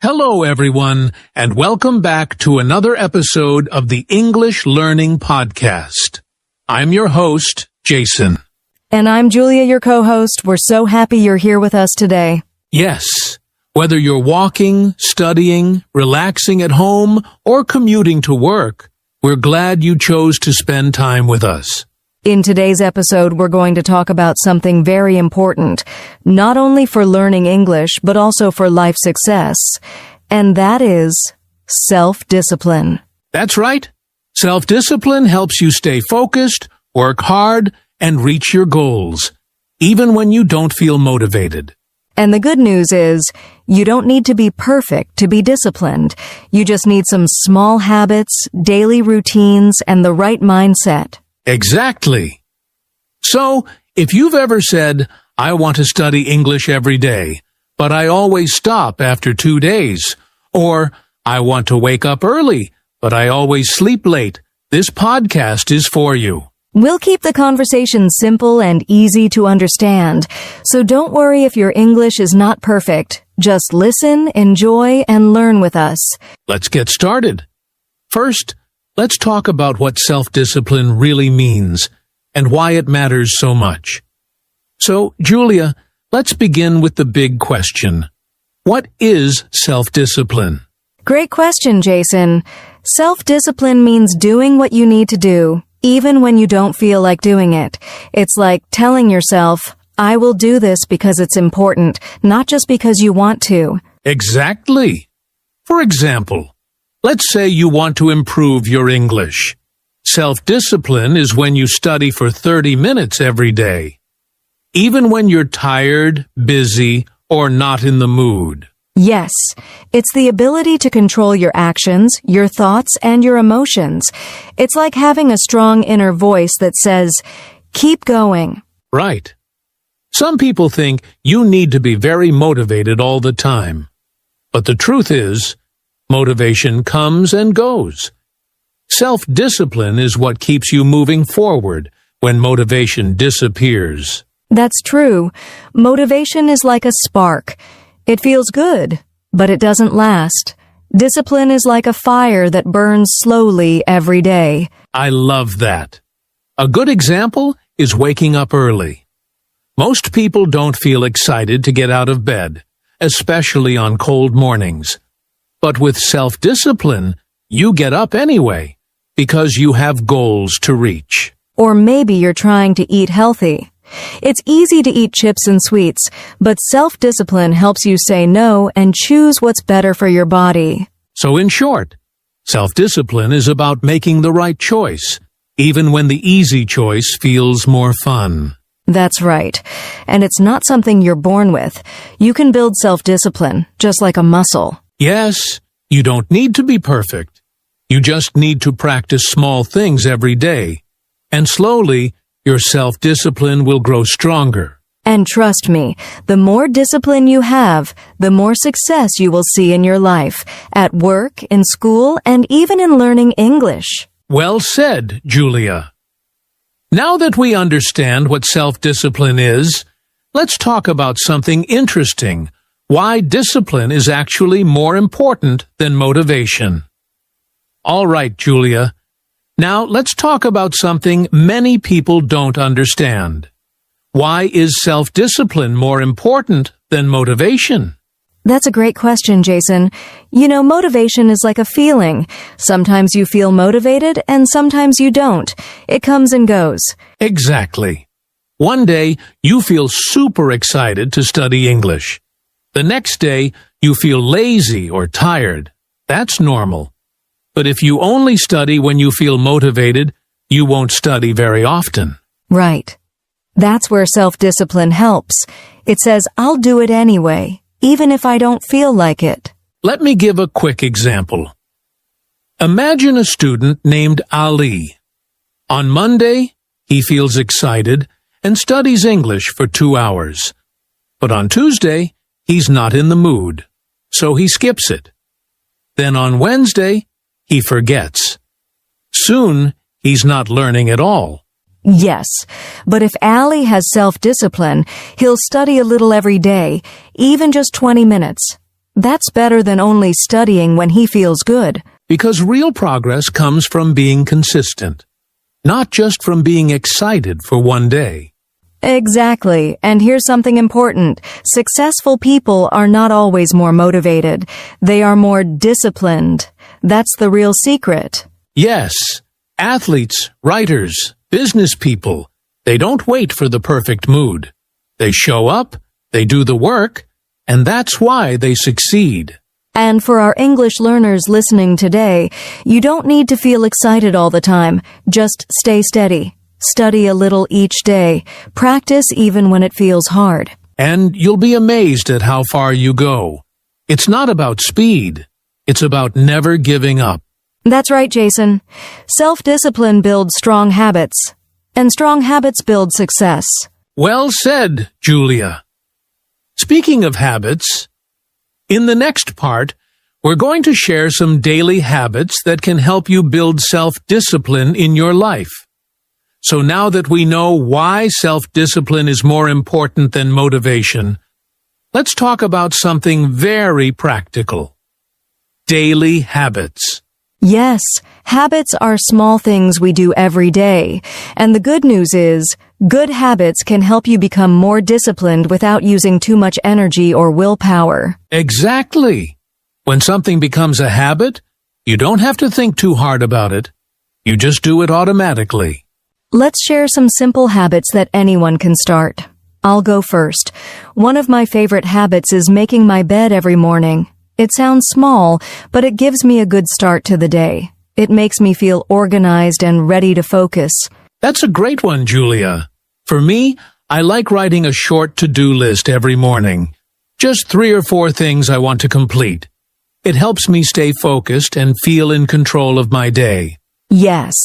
Hello, everyone, and welcome back to another episode of the English Learning Podcast. I'm your host, Jason. And I'm Julia, your co-host. We're so happy you're here with us today. Yes, whether you're walking, studying, relaxing at home, or commuting to work, we're glad you chose to spend time with us. In today's episode, we're going to talk about something very important, not only for learning English, but also for life success, and that is self-discipline. That's right. Self-discipline helps you stay focused, work hard, and reach your goals, even when you don't feel motivated. And the good news is, you don't need to be perfect to be disciplined. You just need some small habits, daily routines, and the right mindset. Exactly. So, if you've ever said, I want to study English every day, but I always stop after 2 days, or I want to wake up early, but I always sleep late, this podcast is for you. We'll keep the conversation simple and easy to understand, so don't worry if your English is not perfect. Just listen, enjoy, and learn with us. Let's get started. First, let's talk about what self-discipline really means and why it matters so much. So, Julia, let's begin with the big question. What is self-discipline? Great question, Jason. Self-discipline means doing what you need to do, even when you don't feel like doing it. It's like telling yourself, I will do this because it's important, not just because you want to. Exactly. For example, let's say you want to improve your English. Self-discipline is when you study for 30 minutes every day, even when you're tired, busy, or not in the mood. Yes, it's the ability to control your actions, your thoughts, and your emotions. It's like having a strong inner voice that says, keep going. Right. Some people think you need to be very motivated all the time. But the truth is, motivation comes and goes. Self-discipline is what keeps you moving forward when motivation disappears. That's true. Motivation is like a spark. It feels good, but it doesn't last. Discipline is like a fire that burns slowly every day. I love that. A good example is waking up early. Most people don't feel excited to get out of bed, especially on cold mornings. But with self-discipline, you get up anyway, because you have goals to reach. Or maybe you're trying to eat healthy. It's easy to eat chips and sweets, but self-discipline helps you say no and choose what's better for your body. So in short, self-discipline is about making the right choice, even when the easy choice feels more fun. That's right. And it's not something you're born with. You can build self-discipline, just like a muscle. Yes, you don't need to be perfect. You just need to practice small things every day, and slowly, your self-discipline will grow stronger. And trust me, the more discipline you have, the more success you will see in your life, at work, in school, and even in learning English. Well said, Julia. Now that we understand what self-discipline is, let's talk about something interesting, why discipline is actually more important than motivation. All right, Julia. Now, let's talk about something many people don't understand. Why is self-discipline more important than motivation? That's a great question, Jason. You know, motivation is like a feeling. Sometimes you feel motivated and sometimes you don't. It comes and goes. Exactly. One day, you feel super excited to study English. The next day, you feel lazy or tired. That's normal. But if you only study when you feel motivated, you won't study very often. Right. That's where self-discipline helps. It says, I'll do it anyway, even if I don't feel like it. Let me give a quick example. Imagine a student named Ali. On Monday, he feels excited and studies English for 2 hours. But on Tuesday, he's not in the mood, so he skips it. Then on Wednesday, he forgets. Soon, he's not learning at all. Yes, but if Ali has self-discipline, he'll study a little every day, even just 20 minutes. That's better than only studying when he feels good. Because real progress comes from being consistent, not just from being excited for one day. Exactly. And here's something important. Successful people are not always more motivated. They are more disciplined. That's the real secret. Yes, athletes, writers, business people, they don't wait for the perfect mood. They show up, they do the work, and that's why they succeed. And for our English learners listening today, you don't need to feel excited all the time. Just stay steady. Study a little each day. Practice even when it feels hard. And you'll be amazed at how far you go. It's not about speed. It's about never giving up. That's right, Jason. Self-discipline builds strong habits, and strong habits build success. Well said, Julia. Speaking of habits, in the next part, we're going to share some daily habits that can help you build self-discipline in your life. So now that we know why self-discipline is more important than motivation, let's talk about something very practical. Daily habits. Yes, habits are small things we do every day. And the good news is, good habits can help you become more disciplined without using too much energy or willpower. Exactly. When something becomes a habit, you don't have to think too hard about it. You just do it automatically. Let's share some simple habits that anyone can start. I'll go first. One of my favorite habits is making my bed every morning. It sounds small, but it gives me a good start to the day. It makes me feel organized and ready to focus. That's a great one, Julia. For me, I like writing a short to-do list every morning. Just 3 or 4 things I want to complete. It helps me stay focused and feel in control of my day. Yes.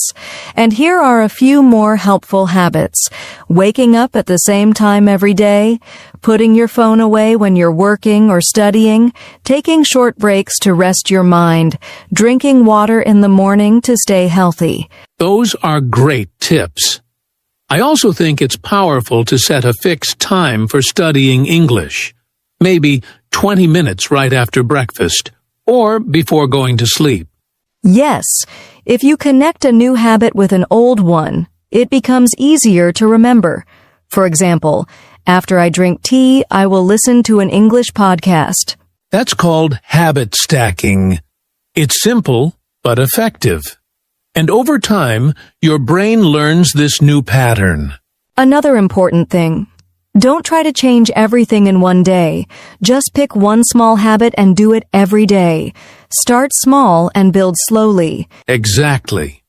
And here are a few more helpful habits. Waking up at the same time every day, putting your phone away when you're working or studying, taking short breaks to rest your mind, drinking water in the morning to stay healthy. Those are great tips. I also think it's powerful to set a fixed time for studying English. Maybe 20 minutes right after breakfast or before going to sleep. Yes, if you connect a new habit with an old one, it becomes easier to remember. For example, after I drink tea, I will listen to an English podcast. That's called habit stacking. It's simple, but effective. And over time, your brain learns this new pattern. Another important thing. Don't try to change everything in one day. Just pick one small habit and do it every day. Start small and build slowly. Exactly.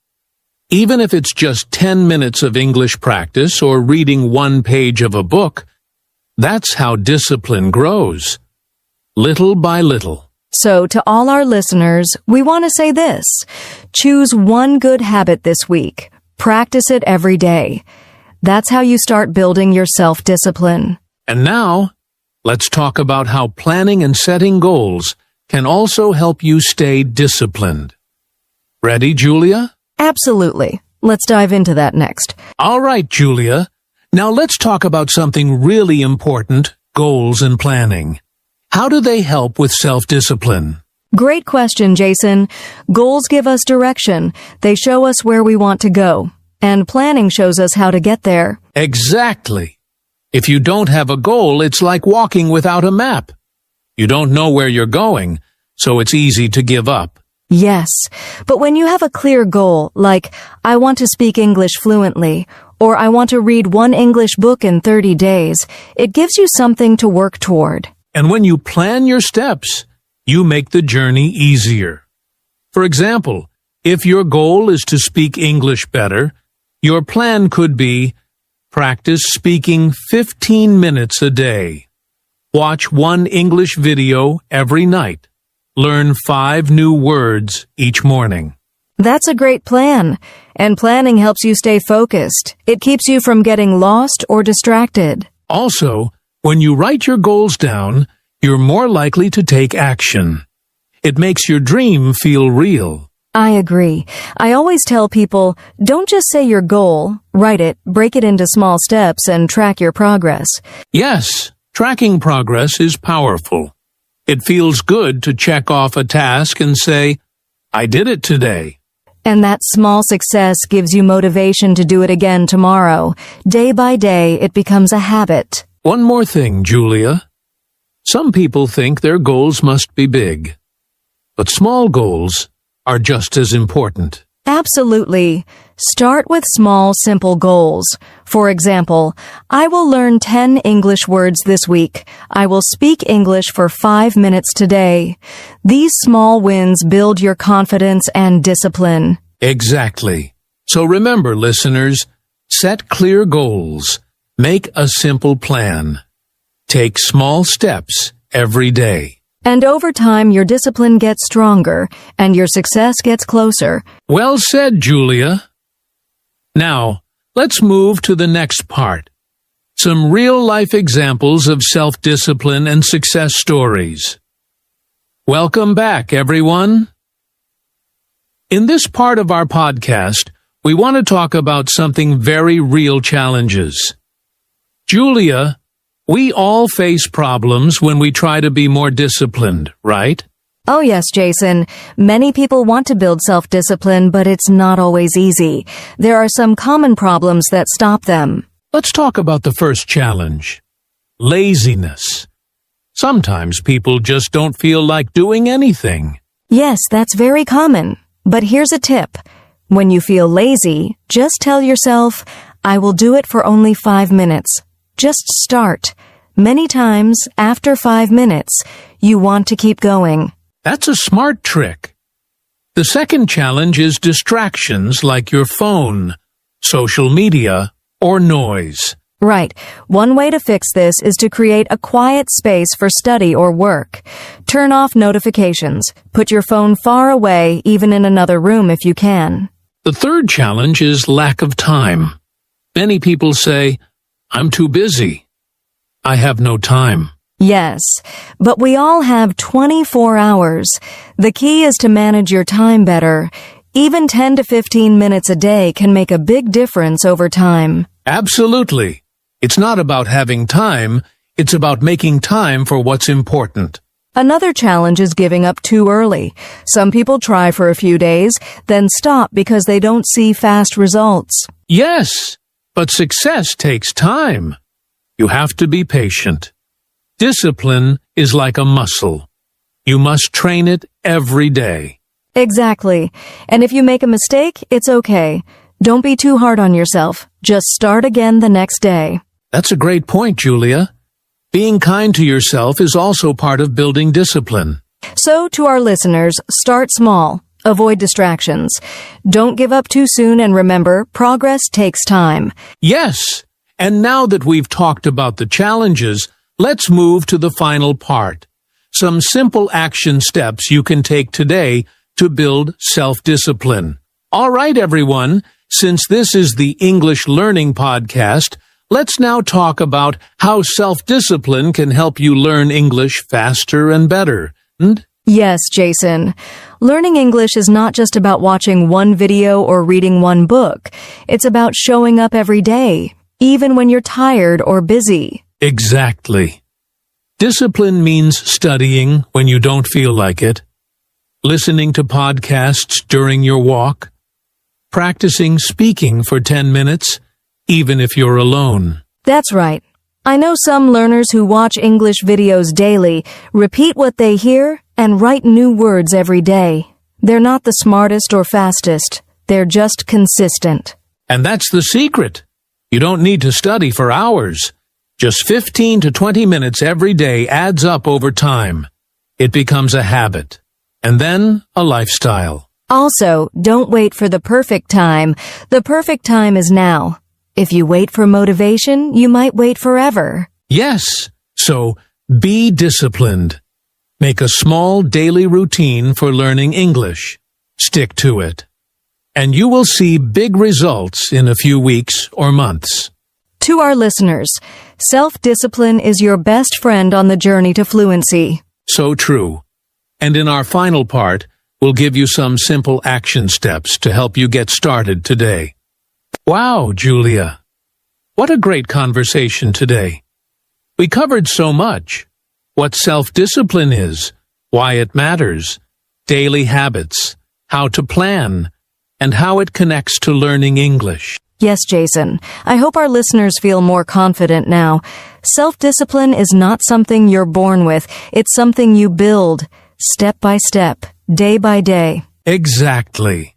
Even if it's just 10 minutes of English practice or reading 1 page of a book, that's how discipline grows. Little by little. So to all our listeners, we want to say this. Choose one good habit this week. Practice it every day. That's how you start building your self-discipline. And now, let's talk about how planning and setting goals can also help you stay disciplined. Ready, Julia? Absolutely. Let's dive into that next. All right, Julia. Now let's talk about something really important, goals and planning. How do they help with self-discipline? Great question, Jason. Goals give us direction. They show us where we want to go. And planning shows us how to get there. Exactly. If you don't have a goal, it's like walking without a map. You don't know where you're going, so it's easy to give up. Yes, but when you have a clear goal, like, I want to speak English fluently, or I want to read 1 English book in 30 days, it gives you something to work toward. And when you plan your steps, you make the journey easier. For example, if your goal is to speak English better, your plan could be practice speaking 15 minutes a day. Watch 1 English video every night. Learn 5 new words each morning. That's a great plan. And planning helps you stay focused. It keeps you from getting lost or distracted. Also, when you write your goals down, you're more likely to take action. It makes your dream feel real. I agree. I always tell people, don't just say your goal, write it, break it into small steps, and track your progress. Yes, tracking progress is powerful. It feels good to check off a task and say, I did it today. And that small success gives you motivation to do it again tomorrow. Day by day, it becomes a habit. One more thing, Julia. Some people think their goals must be big, but small goals are just as important. Absolutely. Start with small, simple goals. For example, I will learn 10 English words this week. I will speak English for 5 minutes today. These small wins build your confidence and discipline. Exactly. So remember, listeners, set clear goals. Make a simple plan. Take small steps every day. And over time, your discipline gets stronger and your success gets closer. Well said, Julia. Now, let's move to the next part. Some real-life examples of self-discipline and success stories. Welcome back, everyone. In this part of our podcast, we want to talk about something very real challenges. Julia, we all face problems when we try to be more disciplined, right? Oh yes, Jason. Many people want to build self-discipline, but it's not always easy. There are some common problems that stop them. Let's talk about the first challenge. Laziness. Sometimes people just don't feel like doing anything. Yes, that's very common. But here's a tip. When you feel lazy, just tell yourself, I will do it for only 5 minutes. Just start. Many times, after 5 minutes, you want to keep going. That's a smart trick. The second challenge is distractions like your phone, social media, or noise. Right. One way to fix this is to create a quiet space for study or work. Turn off notifications. Put your phone far away, even in another room if you can. The third challenge is lack of time. Many people say, I'm too busy. I have no time. Yes, but we all have 24 hours. The key is to manage your time better. Even 10 to 15 minutes a day can make a big difference over time. Absolutely. It's not about having time, it's about making time for what's important. Another challenge is giving up too early. Some people try for a few days, then stop because they don't see fast results. Yes, but success takes time. You have to be patient. Discipline is like a muscle. You must train it every day. Exactly. And if you make a mistake, it's okay. Don't be too hard on yourself. Just start again the next day. That's a great point, Julia. Being kind to yourself is also part of building discipline. So, to our listeners, start small. Avoid distractions. Don't give up too soon, and remember, progress takes time. Yes, and now that we've talked about the challenges, let's move to the final part. Some simple action steps you can take today to build self-discipline. All right, everyone, since this is the English Learning Podcast, let's now talk about how self-discipline can help you learn English faster and better. Yes, Jason. Learning English is not just about watching one video or reading one book. It's about showing up every day, even when you're tired or busy. Exactly. Discipline means studying when you don't feel like it, listening to podcasts during your walk, practicing speaking for 10 minutes, even if you're alone. That's right. I know some learners who watch English videos daily, repeat what they hear, and write new words every day. They're not the smartest or fastest. They're just consistent. And that's the secret. You don't need to study for hours. Just 15 to 20 minutes every day adds up over time. It becomes a habit, and then a lifestyle. Also, don't wait for the perfect time. The perfect time is now. If you wait for motivation, you might wait forever. Yes, so be disciplined. Make a small daily routine for learning English. Stick to it. And you will see big results in a few weeks or months. To our listeners, self-discipline is your best friend on the journey to fluency. So true. And in our final part, we'll give you some simple action steps to help you get started today. Wow, Julia. What a great conversation today. We covered so much. what self-discipline is, why it matters, daily habits, how to plan, and how it connects to learning English. Yes, Jason. I hope our listeners feel more confident now. Self-discipline is not something you're born with. It's something you build, step by step, day by day. Exactly.